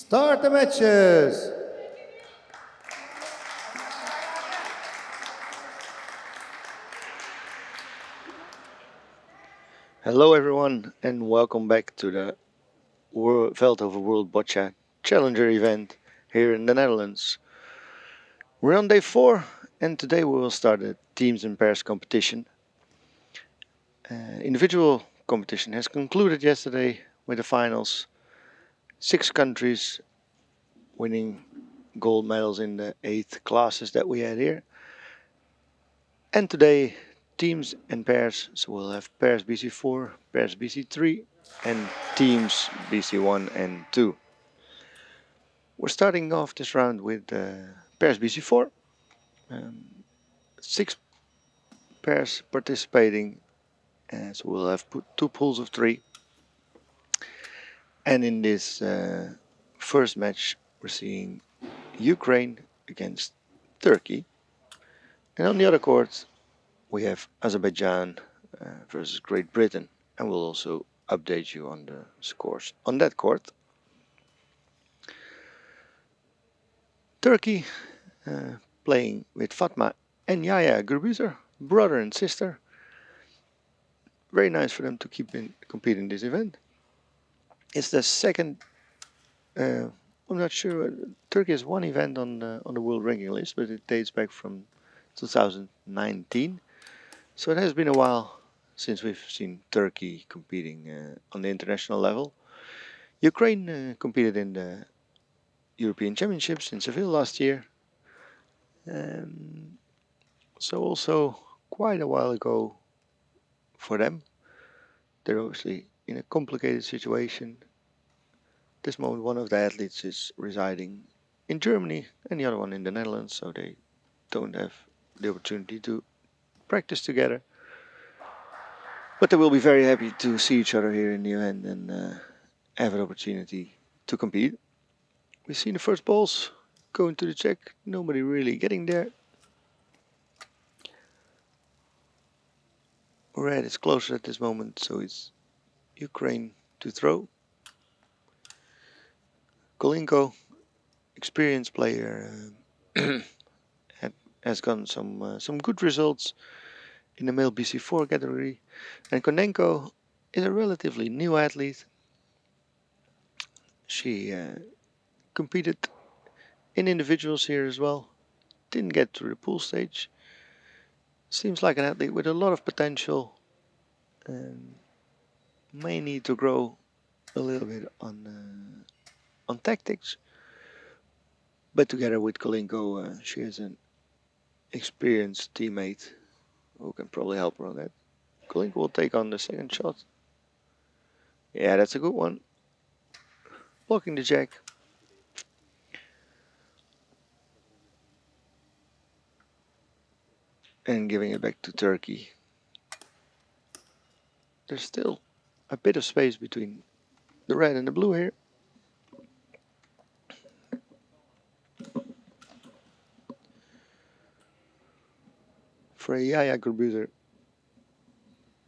Start the matches. Hello everyone and welcome back to the Veldhoven World Boccia Challenger event here in the Netherlands. We're on day 4 and today we will start a teams and pairs competition. Individual competition has concluded yesterday with the finals. 6 countries winning gold medals in the 8 classes that we had here. And today teams and pairs, so we'll have pairs BC4, pairs BC3 and teams BC1 and 2. We're starting off this round with pairs BC4. 6 pairs participating, so we'll have 2 pools of 3. And in this first match, we're seeing Ukraine against Turkey. And on the other court, we have Azerbaijan versus Great Britain. And we'll also update you on the scores on that court. Turkey playing with Fatma and Yaya Gurbuzer, brother and sister. Very nice for them to compete in this event. It's the second. I'm not sure. Turkey has one event on the world ranking list, but it dates back from 2019. So it has been a while since we've seen Turkey competing on the international level. Ukraine competed in the European Championships in Seville last year. So also quite a while ago for them. They're obviously in a complicated situation. At this moment, one of the athletes is residing in Germany and the other one in the Netherlands, so they don't have the opportunity to practice together. But they will be very happy to see each other here in the event and have an opportunity to compete. We've seen the first balls going to the check, nobody really getting there. Red is closer at this moment, so it's Ukraine to throw. Kolinko, experienced player, has gotten some good results in the male BC4 category. And Konenko is a relatively new athlete. She competed in individuals here as well. Didn't get to the pool stage. Seems like an athlete with a lot of potential. And may need to grow a little bit on tactics. But together with Kolinko, she is an experienced teammate who can probably help her on that. Kolinko will take on the second shot. Yeah, that's a good one. Blocking the jack. And giving it back to Turkey. There's still a bit of space between the red and the blue here. For a Yaya Gurbuzer,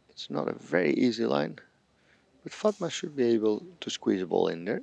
it's not a very easy line, but Fatma should be able to squeeze a ball in there.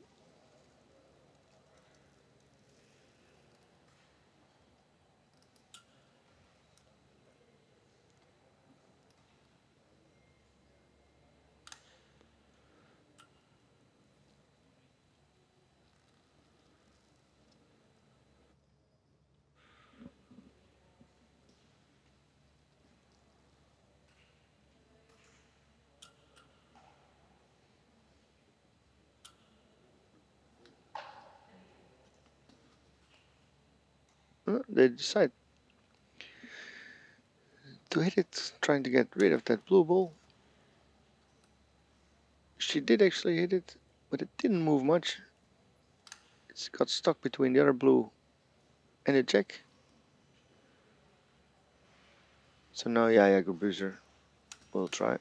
They decide to hit it, trying to get rid of that blue ball. She did actually hit it, but it didn't move much. It's got stuck between the other blue and the jack. So now Yaya Gurbuzer will try.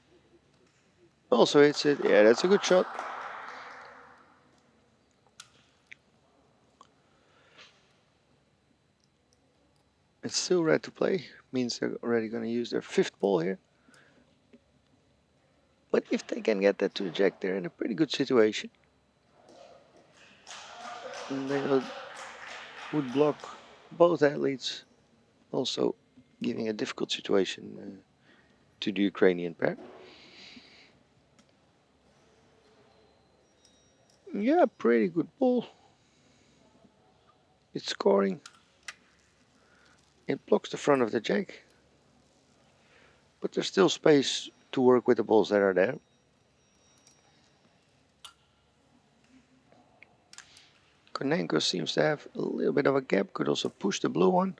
Also hits it. Yeah, that's a good shot. It's still red to play. Means they're already going to use their 5th ball here. But if they can get that to the jack, they're in a pretty good situation. And they would block both athletes, also giving a difficult situation to the Ukrainian pair. Yeah, pretty good ball. It's scoring. It blocks the front of the jack. But there's still space to work with the balls that are there. Konenko seems to have a little bit of a gap. Could also push the blue one.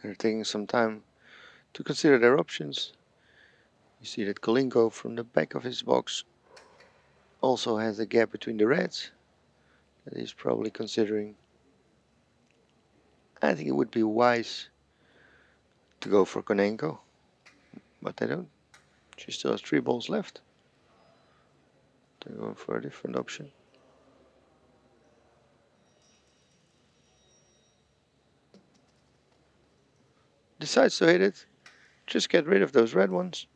They're taking some time to consider their options. You see that Kolinko from the back of his box also has a gap between the reds that he's probably considering. I think it would be wise to go for Konenko, but they don't. She still has 3 balls left. They're going for a different option. Decides to hit it. Just get rid of those red ones.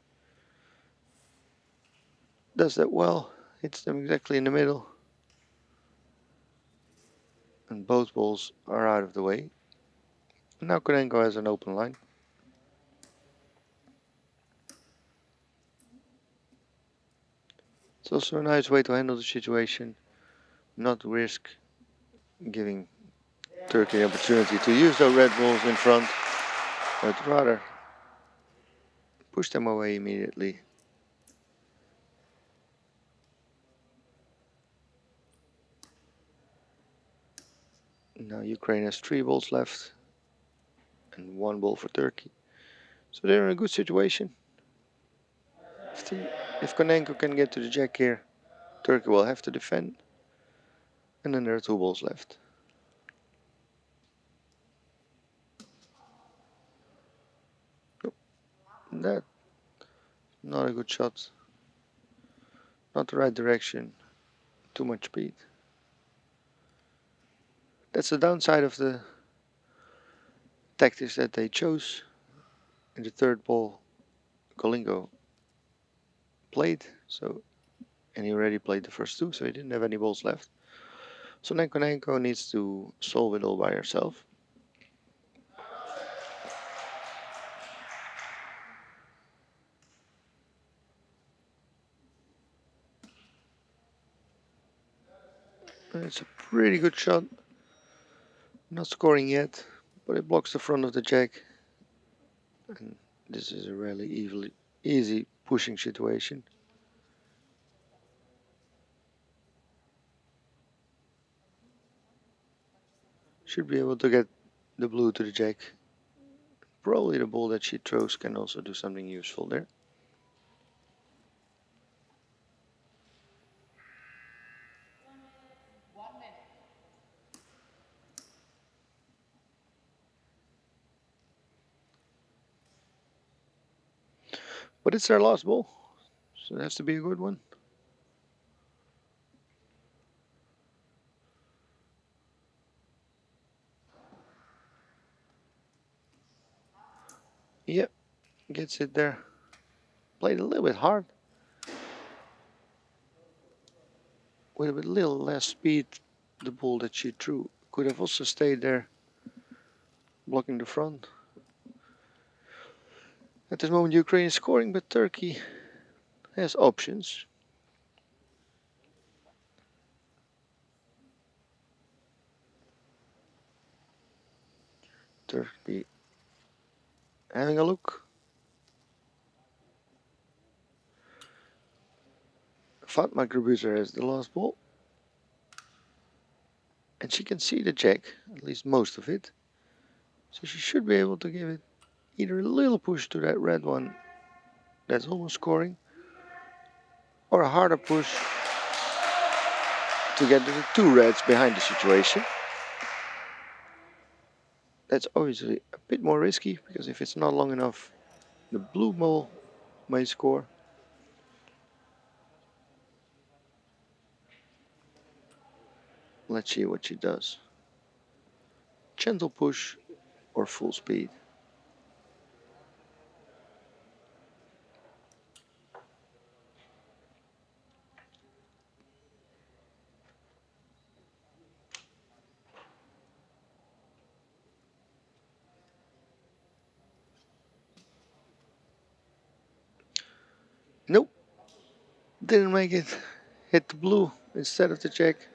Does that well. Hits them exactly in the middle. And both balls are out of the way. Now Konenko has an open line. It's also a nice way to handle the situation, not risk giving Turkey an opportunity to use those red balls in front, but rather push them away immediately. Now Ukraine has 3 balls left and 1 ball for Turkey. So they're in a good situation. If Konenko can get to the jack here, Turkey will have to defend. And then there are 2 balls left. That, not a good shot. Not the right direction. Too much speed. That's the downside of the tactics that they chose. In the 3rd ball, Kolinko played, and he already played the first 2, so he didn't have any balls left. So then Konenko needs to solve it all by herself. And it's a pretty good shot. Not scoring yet, but it blocks the front of the jack. And this is a really easy pushing situation. Should be able to get the blue to the jack. Probably the ball that she throws can also do something useful there. But it's their last ball, so it has to be a good one. Yep, gets it there. Played a little bit hard. With a little less speed, the ball that she threw could have also stayed there, blocking the front. At this moment, Ukraine is scoring, but Turkey has options. Turkey having a look. Fatma Grubuzer has the last ball. And she can see the jack, at least most of it. So she should be able to give it either a little push to that red one that's almost scoring, or a harder push to get the 2 reds behind the situation. That's obviously a bit more risky, because if it's not long enough, the blue ball may score. Let's see what she does. Gentle push or full speed. Nope, didn't make it. Hit the blue instead of the jack.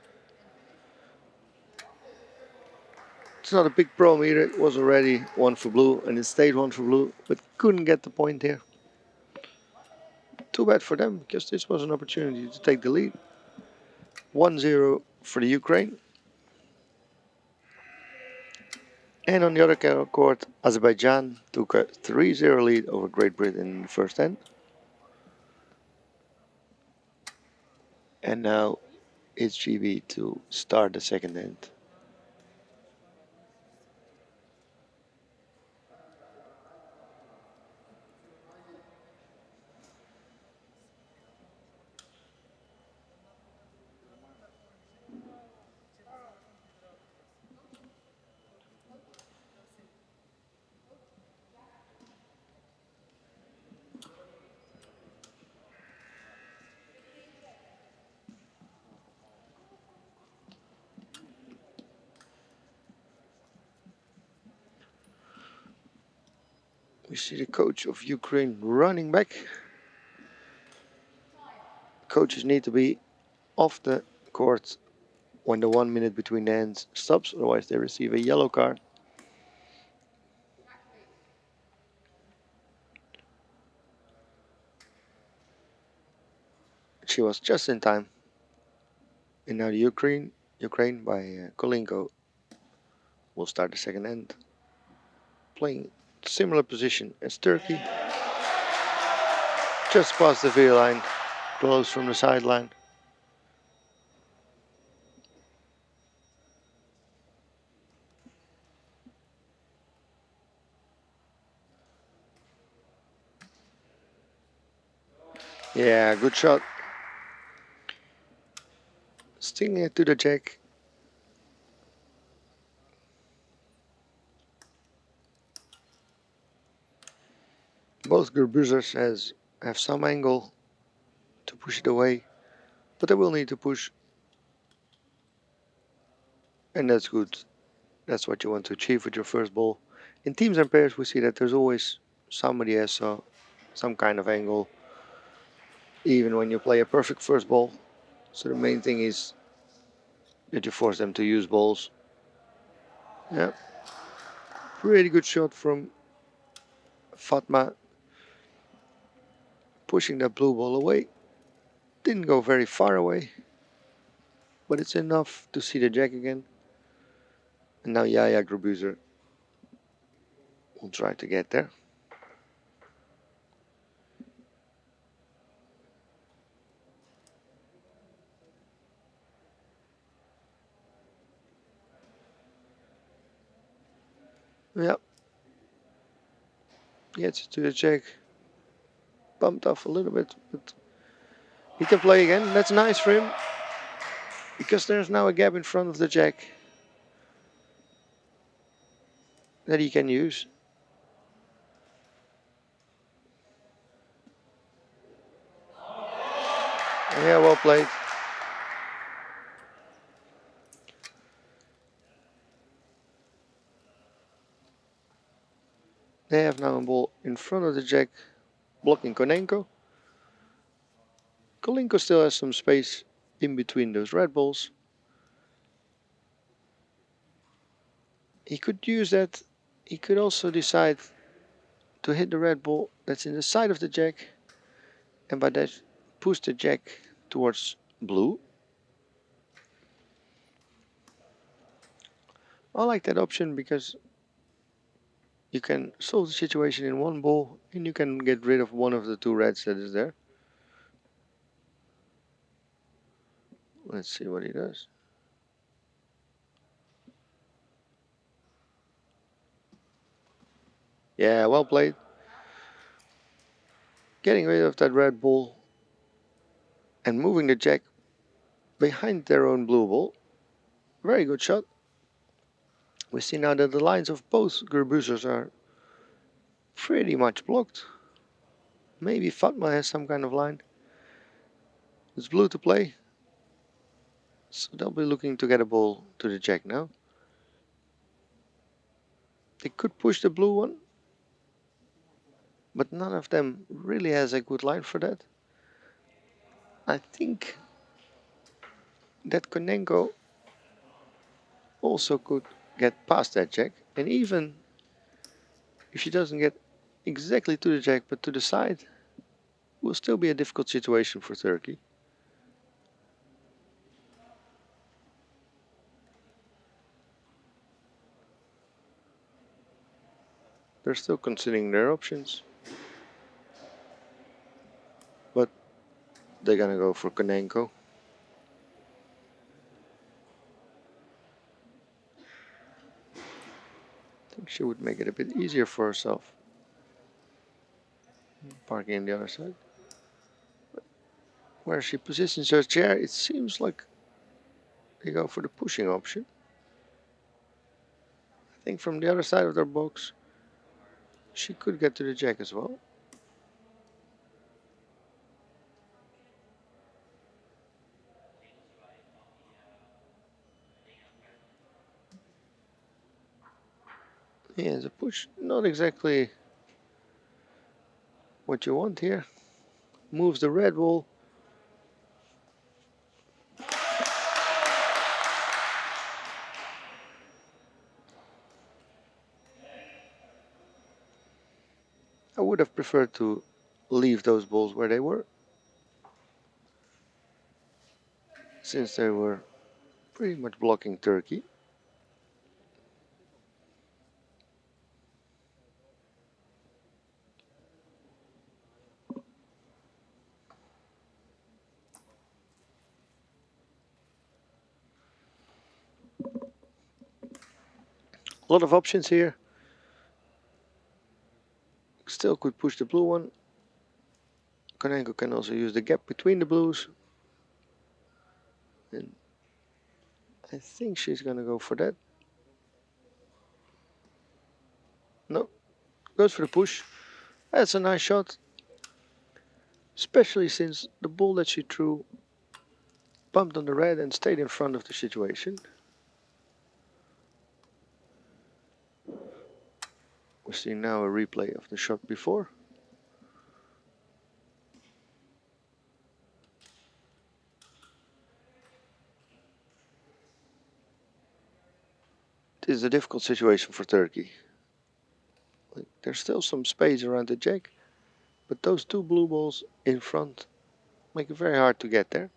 It's not a big problem either. It was already one for blue and it stayed one for blue, but couldn't get the point here. Too bad for them, because this was an opportunity to take the lead. 1-0 for the Ukraine. And on the other court, Azerbaijan took a 3-0 lead over Great Britain in the first end. And now it's GB to start the second end. We see the coach of Ukraine running back. Coaches need to be off the court when the 1 minute between the ends stops, otherwise they receive a yellow card. She was just in time. And now the Ukraine by Kolinko will start the second end. Playing similar position as Turkey. Just past the V line, close from the sideline. Yeah, good shot. Stinging it to the jack. Both Gerbuzers have some angle to push it away, but they will need to push. And that's good. That's what you want to achieve with your first ball. In teams and pairs, we see that there's always somebody has some kind of angle, even when you play a perfect first ball. So the main thing is that you force them to use balls. Yeah, pretty good shot from Fatma, pushing that blue ball away. Didn't go very far away, but it's enough to see the jack again. And now Yaya Grabuzer will try to get there. Yeah. Gets to the jack. Bumped off a little bit, but he can play again. That's nice for him, because there's now a gap in front of the jack that he can use. Yeah, well played. They have now a ball in front of the jack, blocking Konenko. Kolenko still has some space in between those red balls. He could use that. He could also decide to hit the red ball that's in the side of the jack, and by that push the jack towards blue. I like that option because you can solve the situation in one ball and you can get rid of one of the two reds that is there. Let's see what he does. Yeah, well played. Getting rid of that red ball and moving the jack behind their own blue ball. Very good shot. We see now that the lines of both Gerbuzers are pretty much blocked. Maybe Fatma has some kind of line. It's blue to play. So they'll be looking to get a ball to the jack now. They could push the blue one, but none of them really has a good line for that. I think that Konenko also could get past that jack, and even if she doesn't get exactly to the jack but to the side, will still be a difficult situation for Turkey. They're still considering their options, but they're gonna go for Konenko. I think she would make it a bit easier for herself. Parking on the other side. Where she positions her chair, it seems like they go for the pushing option. I think from the other side of their box, she could get to the jack as well. Yeah, the push, not exactly what you want here. Moves the red ball. I would have preferred to leave those balls where they were, since they were pretty much blocking Turkey. A lot of options here. Still could push the blue one. Konenko can also use the gap between the blues. And I think she's gonna go for that. No, goes for the push. That's a nice shot. Especially since the ball that she threw bumped on the red and stayed in front of the situation. We see now a replay of the shot before. This is a difficult situation for Turkey. There's still some space around the jack, but those two blue balls in front make it very hard to get there.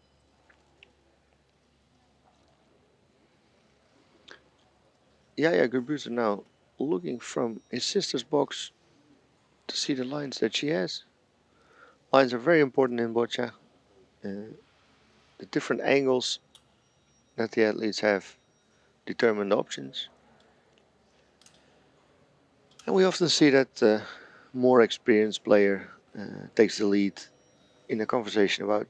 Yaya Gerbuter now looking from his sister's box to see the lines that she has. Lines are very important in Boccia. The different angles that the athletes have determine the options. And we often see that more experienced player takes the lead in a conversation about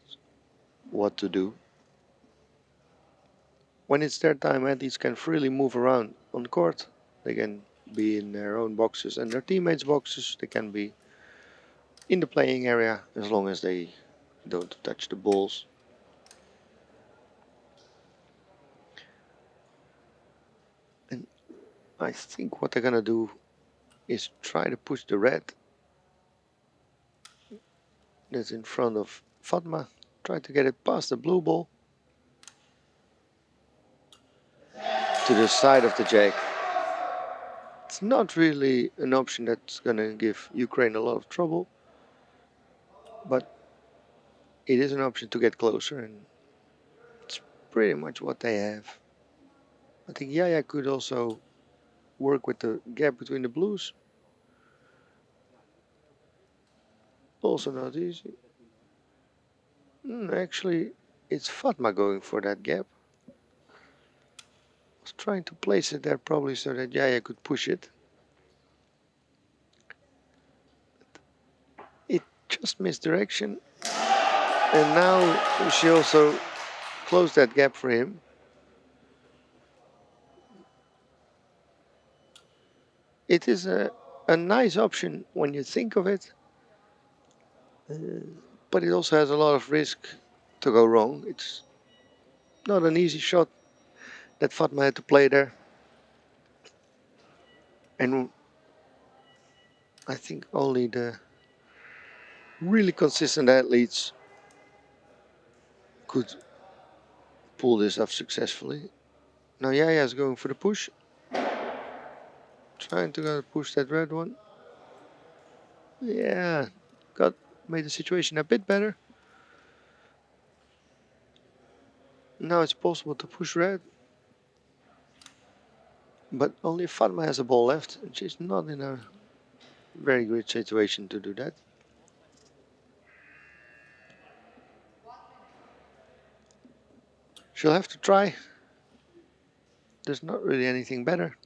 what to do. When it's their time, athletes can freely move around on court. They can be in their own boxes and their teammates' boxes. They can be in the playing area as long as they don't touch the balls. And I think what they're gonna do is try to push the red that's in front of Fatma. Try to get it past the blue ball to the side of the jack. It's not really an option that's gonna give Ukraine a lot of trouble, but it is an option to get closer, and it's pretty much what they have. I think Yaya could also work with the gap between the blues. Also not easy. Actually, it's Fatma going for that gap. Was trying to place it there probably so that Yaya could push it. It just missed direction. And now she also closed that gap for him. it is a nice option when you think of it, but it also has a lot of risk to go wrong. It's not an easy shot that Fatma had to play there. And I think only the really consistent athletes could pull this off successfully. Now Yaya is going for the push. Trying to push that red one. Yeah, made the situation a bit better. Now it's possible to push red. But only Fatma has a ball left, and she's not in a very good situation to do that. She'll have to try. There's not really anything better.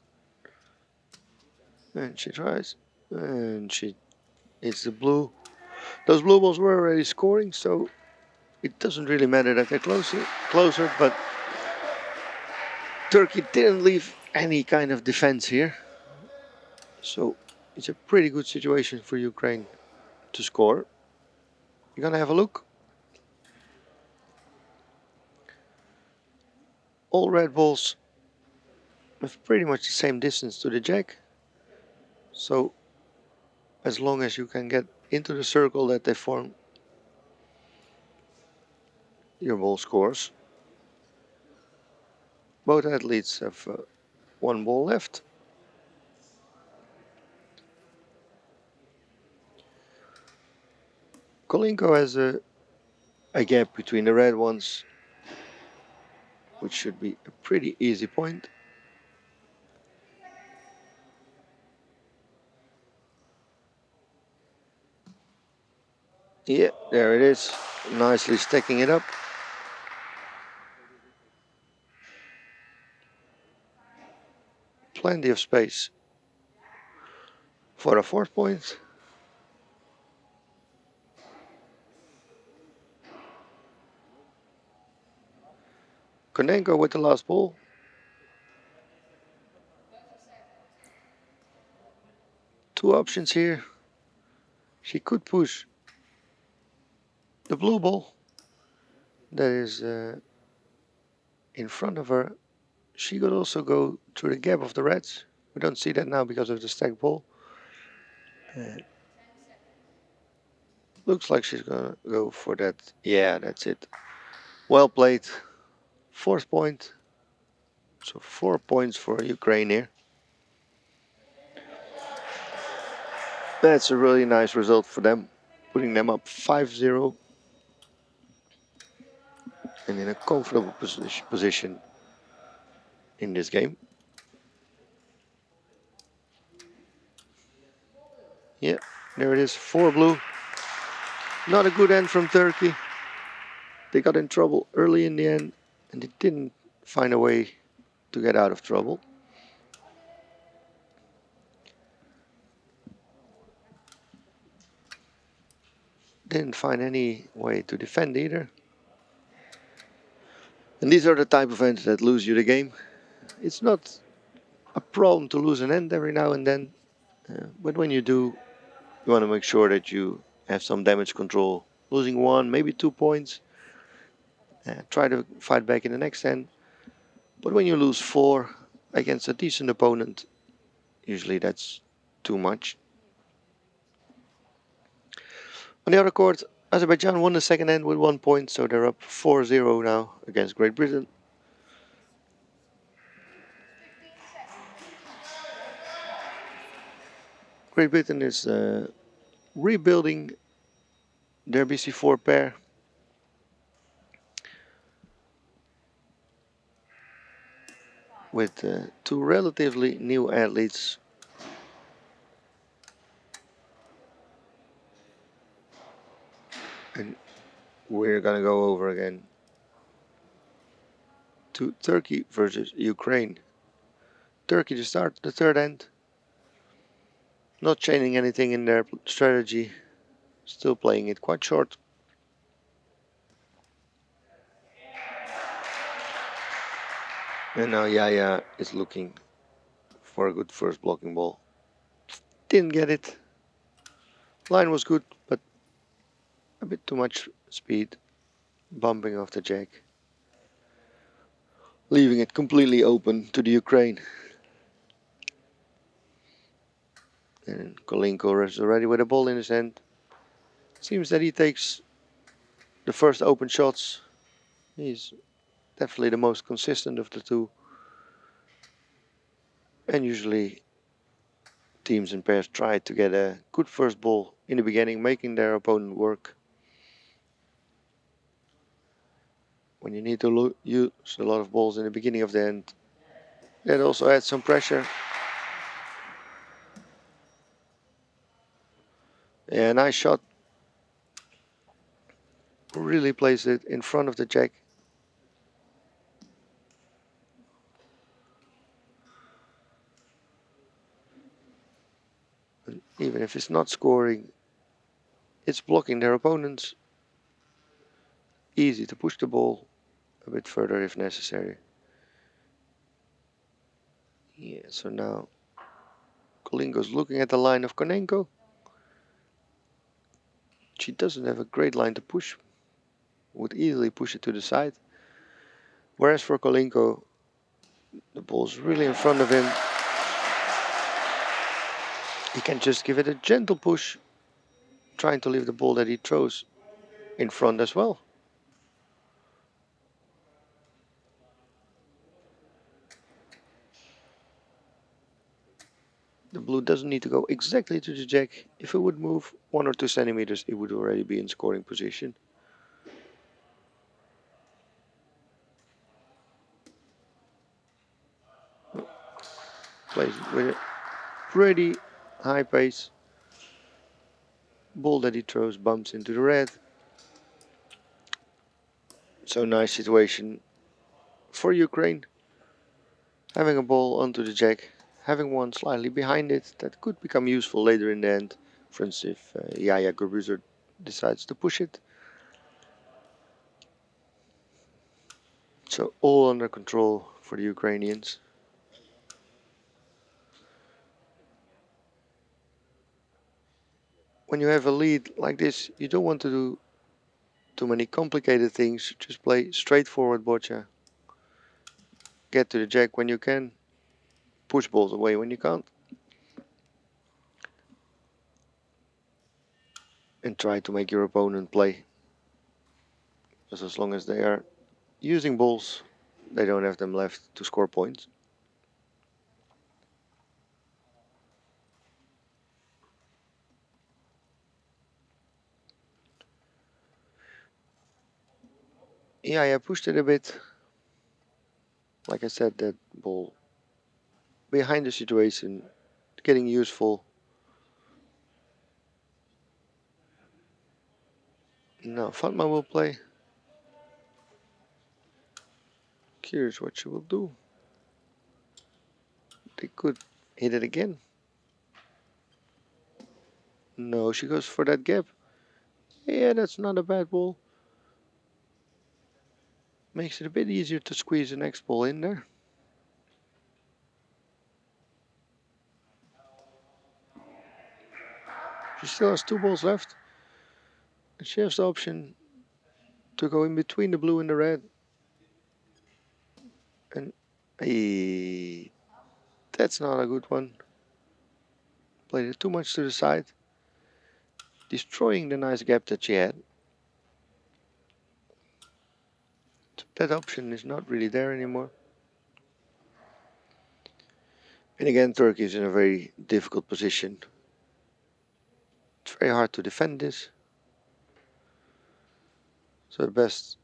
And she tries. And she hits the blue. Those blue balls were already scoring, so it doesn't really matter that they're closer, but Turkey didn't leave any kind of defense here. So it's a pretty good situation for Ukraine to score. You're gonna have a look. All red balls have pretty much the same distance to the jack. So as long as you can get into the circle that they form, your ball scores. Both athletes have one ball left. Kolinko has a gap between the red ones, which should be a pretty easy point. Yeah, there it is. Nicely stacking it up. Plenty of space for a fourth point. Konenko with the last ball. Two options here. She could push the blue ball that is in front of her. She could also go through the gap of the reds. We don't see that now because of the stacked ball. Looks like she's gonna go for that. Yeah, that's it. Well played. Fourth point. So 4 points for Ukraine here. That's a really nice result for them, putting them up 5-0 and in a comfortable position in this game. Yeah, there it is, 4 blue. Not a good end from Turkey. They got in trouble early in the end and they didn't find a way to get out of trouble. Didn't find any way to defend either. And these are the type of ends that lose you the game. It's not a problem to lose an end every now and then, but when you do, you want to make sure that you have some damage control. Losing 1, maybe 2 points, try to fight back in the next end. But when you lose 4 against a decent opponent, usually that's too much. On the other court, Azerbaijan won the second end with 1 point, so they're up 4-0 now against Great Britain. Great Britain is rebuilding their BC4 pair. With 2 relatively new athletes. And we're gonna go over again to Turkey versus Ukraine. Turkey to start the third end. Not changing anything in their strategy. Still playing it quite short. And now Yaya is looking for a good first blocking ball. Didn't get it. Line was good, but a bit too much speed, bumping off the jack, leaving it completely open to the Ukraine. And Kolinko is already with a ball in his hand. Seems that he takes the first open shots. He's definitely the most consistent of the two. And usually teams and pairs try to get a good first ball in the beginning, making their opponent work. When you need to use a lot of balls in the beginning of the end, that also adds some pressure. Yeah, nice shot. Really plays it in front of the jack. And even if it's not scoring, it's blocking their opponents. Easy to push the ball a bit further if necessary. Yeah, so now Kolinko's looking at the line of Konenko. She doesn't have a great line to push. Would easily push it to the side. Whereas for Kolinko, the ball's really in front of him. He can just give it a gentle push, trying to leave the ball that he throws in front as well. The blue doesn't need to go exactly to the jack. If it would move 1 or 2 centimeters, it would already be in scoring position. Plays it with a pretty high pace. Ball that he throws bumps into the red. So nice situation for Ukraine. Having a ball onto the jack, having one slightly behind it that could become useful later in the end. For instance, if Yaya Gurbuzer decides to push it. So all under control for the Ukrainians. When you have a lead like this, you don't want to do too many complicated things. Just play straightforward boccia. Get to the jack when you can. Push balls away when you can't. And try to make your opponent play. Because as long as they are using balls, they don't have them left to score points. Yeah, I pushed it a bit. Like I said, that ball behind the situation, getting useful. Now Fatma will play. Curious what she will do. They could hit it again. No, she goes for that gap. Yeah, that's not a bad ball. Makes it a bit easier to squeeze the next ball in there. She still has 2 balls left. And she has the option to go in between the blue and the red. And that's not a good one. Played it too much to the side. Destroying the nice gap that she had. That option is not really there anymore. And again, Turkey is in a very difficult position. It's very hard to defend this. So the best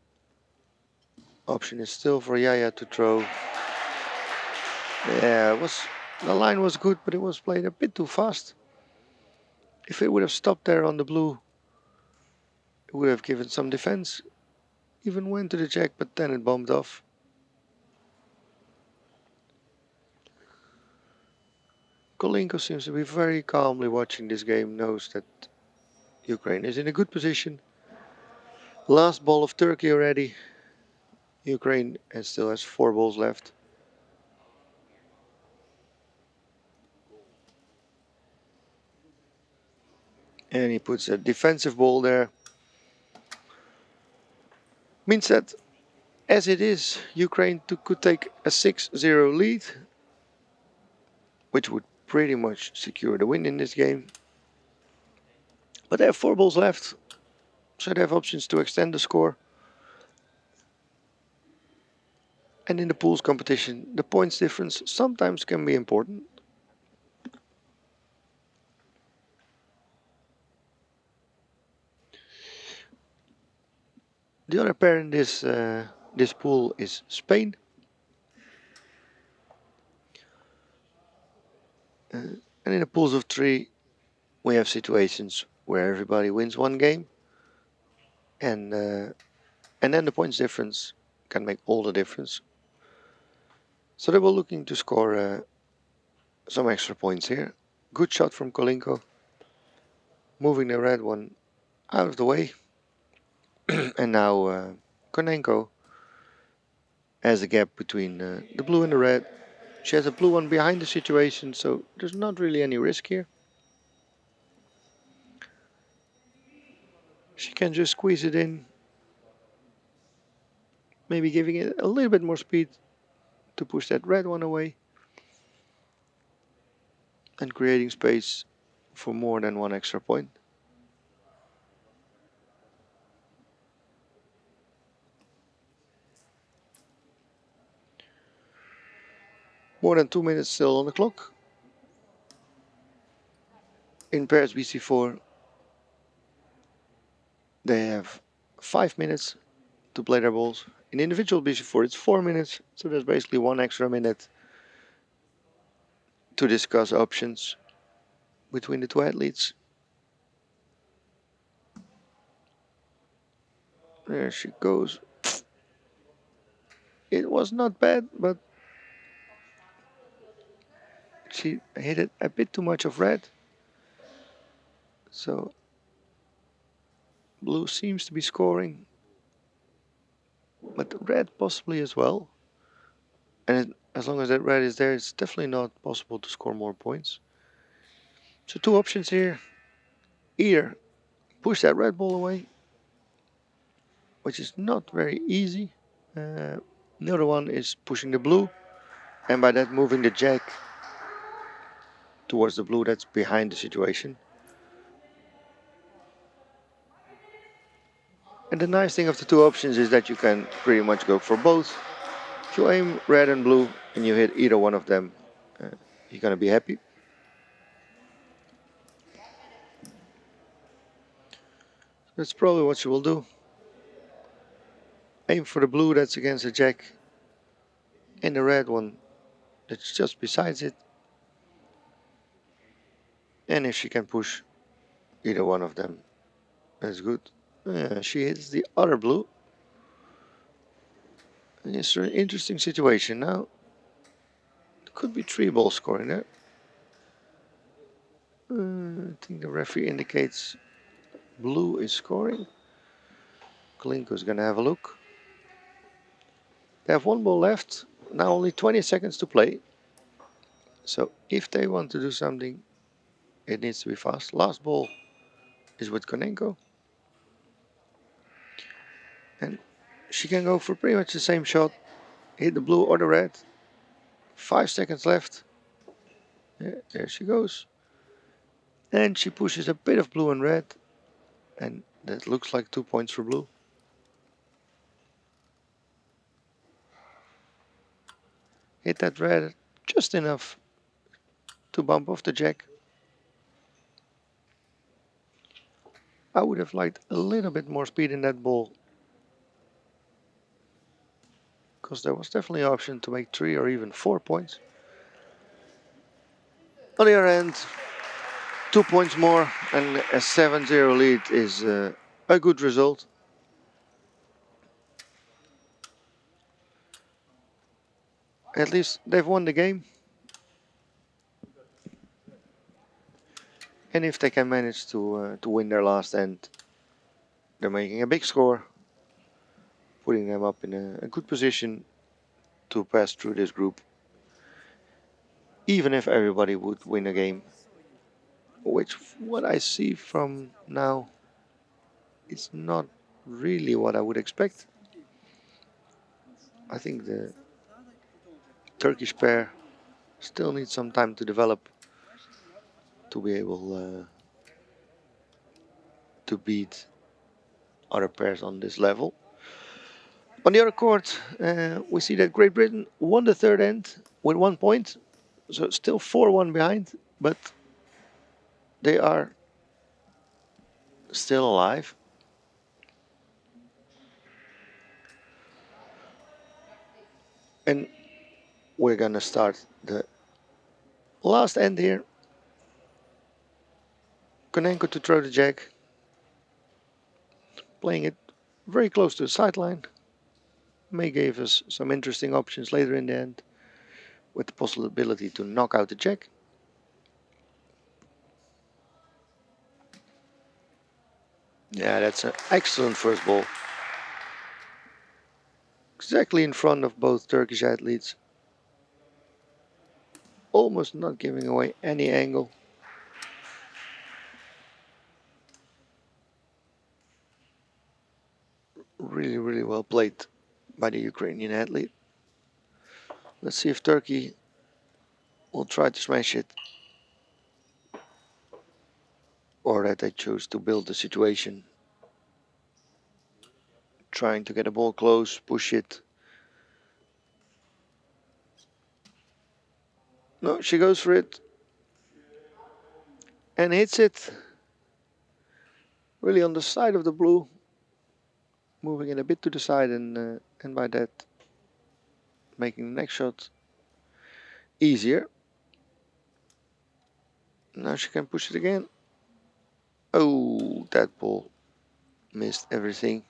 option is still for Yaya to throw. Yeah, the line was good, but it was played a bit too fast. If it would have stopped there on the blue, it would have given some defense. Even went to the jack, but then it bombed off. Kolinko seems to be very calmly watching this game, knows that Ukraine is in a good position. Last ball of Turkey already. Ukraine still has 4 balls left. And he puts a defensive ball there. Means that as it is, Ukraine could take a 6-0 lead, which would pretty much secure the win in this game. But they have 4 balls left, so they have options to extend the score. And in the pools competition, the points difference sometimes can be important. The other pair in this pool is Spain. And in the pools of 3, we have situations where everybody wins 1 game, and then the points difference can make all the difference. So they were looking to score some extra points here. Good shot from Kolinko, moving the red one out of the way. And now Konenko has a gap between the blue and the red. She has a blue one behind the situation, so there's not really any risk here. She can just squeeze it in, maybe giving it a little bit more speed to push that red one away, and creating space for more than 1 extra point. More than 2 minutes still on the clock. In pairs BC4, they have 5 minutes to play their balls. In individual BC4, it's 4 minutes, so there's basically 1 extra minute to discuss options between the 2 athletes. There she goes. It was not bad, but she hit it a bit too much of red. So blue seems to be scoring, but red possibly as well. And as long as that red is there, it's definitely not possible to score more points. So 2 options here. Either push that red ball away, which is not very easy. The other one is pushing the blue, and by that moving the jack towards the blue that's behind the situation. And the nice thing of the 2 options is that you can pretty much go for both. If you aim red and blue and you hit either one of them, you're gonna be happy. That's probably what you will do. Aim for the blue that's against the jack, and the red one that's just besides it. And if she can push either one of them, that's good. She hits the other blue. And it's an interesting situation now. There could be 3 balls scoring there. I think the referee indicates blue is scoring. Klinko's gonna have a look. They have 1 ball left. Now only 20 seconds to play. So if they want to do something, it needs to be fast. Last ball is with Konenko. And she can go for pretty much the same shot. Hit the blue or the red. 5 seconds left. Yeah, there she goes. And she pushes a bit of blue and red. And that looks like 2 points for blue. Hit that red just enough to bump off the jack. I would have liked a little bit more speed in that ball, because there was definitely an option to make 3 or even 4 points. On the other hand, 2 points more and a 7-0 lead is a good result. At least they've won the game. And if they can manage to win their last end, they're making a big score, putting them up in a good position to pass through this group. Even if everybody would win a game, which what I see from now is not really what I would expect. I think the Turkish pair still needs some time to develop to be able to beat other pairs on this level. On the other court, we see that Great Britain won the third end with 1 point, so still 4-1 behind, but they are still alive. And we're gonna start the last end here. Konenko to throw the jack, playing it very close to the sideline. May gave us some interesting options later in the end, with the possibility to knock out the jack. Yeah, that's an excellent first ball. Exactly in front of both Turkish athletes. Almost not giving away any angle. Really, really well played by the Ukrainian athlete. Let's see if Turkey will try to smash it, or that they choose to build the situation. Trying to get a ball close, push it. No, she goes for it and hits it really on the side of the blue, moving it a bit to the side, and by that making the next shot easier. Now she can push it again. Oh, that ball missed everything.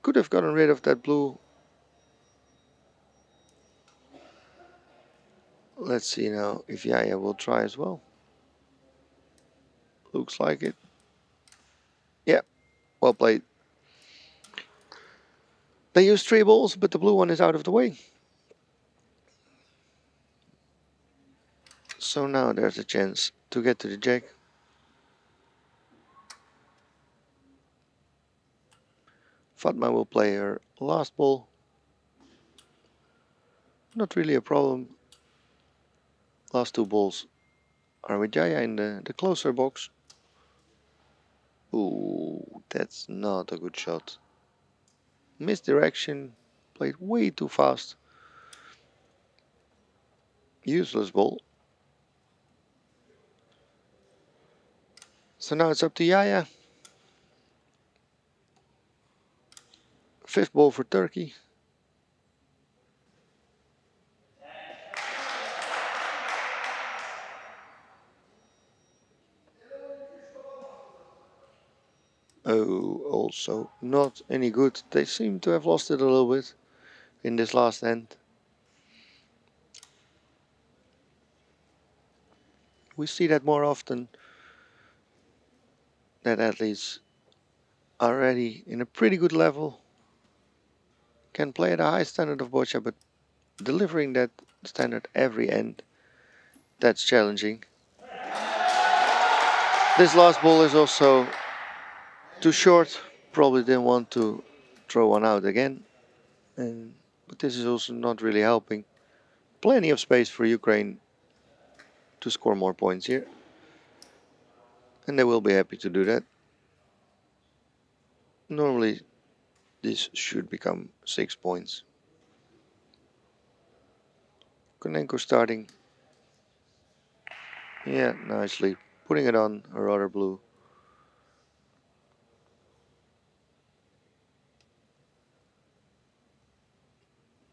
Could have gotten rid of that blue. Let's see now if Yaya will try as well. Looks like it. Yeah, well played. They use 3 balls, but the blue one is out of the way. So now there's a chance to get to the jack. Fatma will play her last ball. Not really a problem. Last 2 balls are with Jaya in the closer box. Ooh, that's not a good shot. Misdirection, played way too fast. Useless ball. So now it's up to Yaya. 5th ball for Turkey. Oh, also not any good. They seem to have lost it a little bit in this last end. We see that more often, that athletes are already in a pretty good level, can play at a high standard of boccia, but delivering that standard every end, that's challenging. This last ball is also too short. Probably didn't want to throw one out again. But this is also not really helping. Plenty of space for Ukraine to score more points here. And they will be happy to do that. Normally this should become 6 points. Konenko starting. Yeah, nicely. Putting it on her other blue.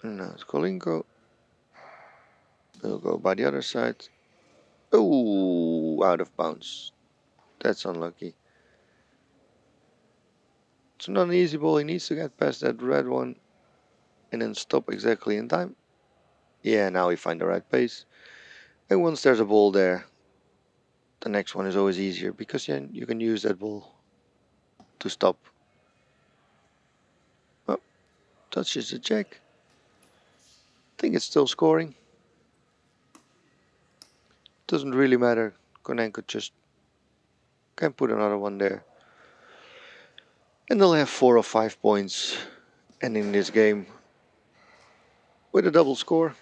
And now it's Kolinko. He'll go by the other side. Oh, out of bounds. That's unlucky. It's not an easy ball. He needs to get past that red one and then stop exactly in time. Yeah, now we find the right pace. And once there's a ball there, the next one is always easier because you can use that ball to stop. Oh, touches the jack. think it's still scoring. Doesn't really matter. Konenko just can put another one there. And they'll have 4 or 5 points ending this game with a double score.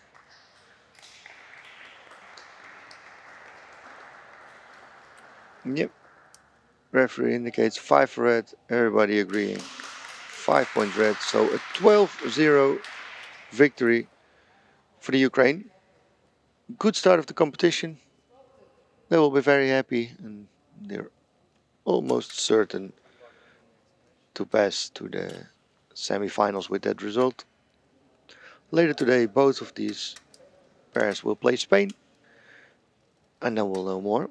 Yep. Referee indicates 5 red. Everybody agreeing. 5 points red. So a 12-0 victory for the Ukraine. Good start of the competition. They will be very happy and they're almost certain to pass to the semi-finals with that result. Later today, both of these pairs will play Spain, and then we'll know more.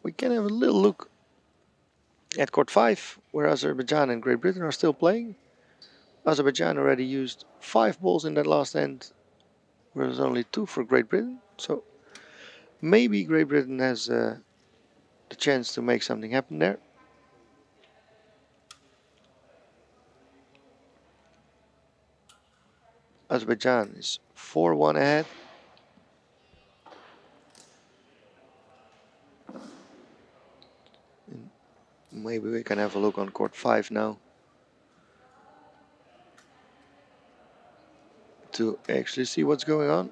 We can have a little look at court 5, where Azerbaijan and Great Britain are still playing. Azerbaijan already used 5 balls in that last end, whereas only 2 for Great Britain. So maybe Great Britain has the chance to make something happen there. Azerbaijan is 4-1 ahead. And maybe we can have a look on court 5 now to actually see what's going on.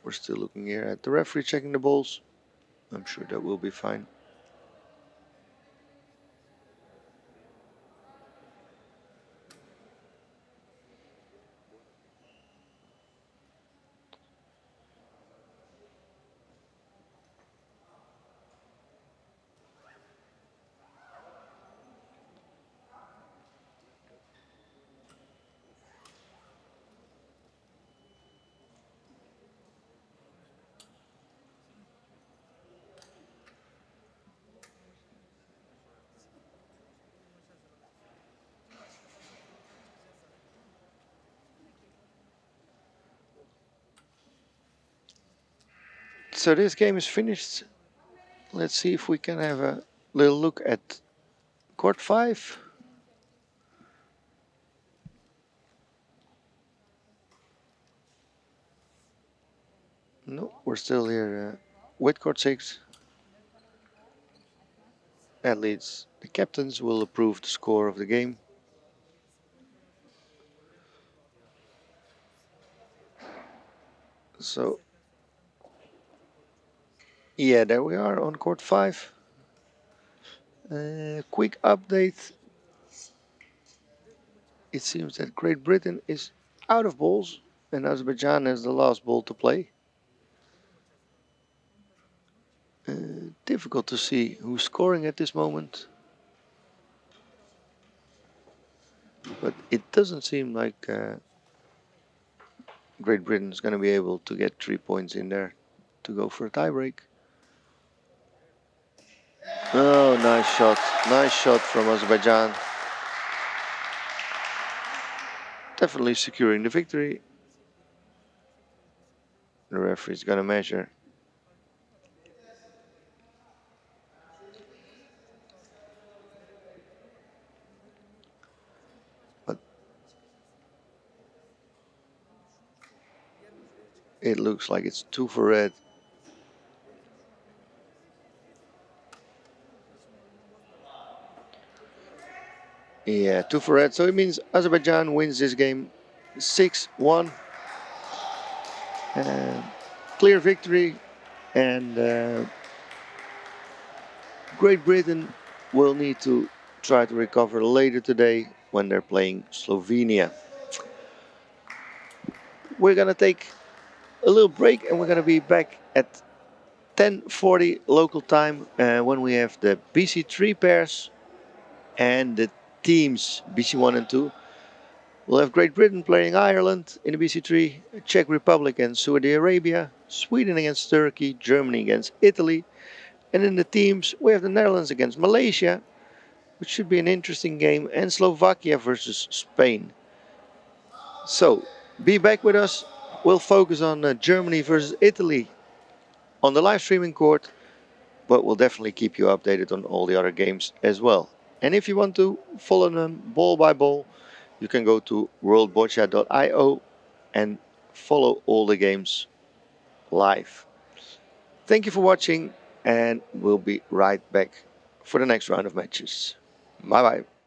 We're still looking here at the referee checking the balls. I'm sure that will be fine. So this game is finished. Let's see if we can have a little look at court 5. No, we're still here with court 6. That leads the captains will approve the score of the game. So, yeah, there we are on court 5. Quick update. It seems that Great Britain is out of balls and Azerbaijan has the last ball to play. Difficult to see who's scoring at this moment. But it doesn't seem like Great Britain is going to be able to get 3 points in there to go for a tiebreak. Oh, nice shot. Nice shot from Azerbaijan. Definitely securing the victory. The referee is going to measure. But it looks like it's 2 for red. Yeah, 2 for red. So it means Azerbaijan wins this game 6-1. Clear victory. And Great Britain will need to try to recover later today when they're playing Slovenia. We're going to take a little break and we're going to be back at 10:40 local time when we have the BC3 pairs and the teams BC1 and 2. We'll have Great Britain playing Ireland in the BC3, Czech Republic and Saudi Arabia, Sweden against Turkey, Germany against Italy. And in the teams, we have the Netherlands against Malaysia, which should be an interesting game, and Slovakia versus Spain. So, be back with us. We'll focus on Germany versus Italy on the live streaming court, but we'll definitely keep you updated on all the other games as well. And if you want to follow them ball by ball, you can go to worldboccia.io and follow all the games live. Thank you for watching, and we'll be right back for the next round of matches. Bye bye.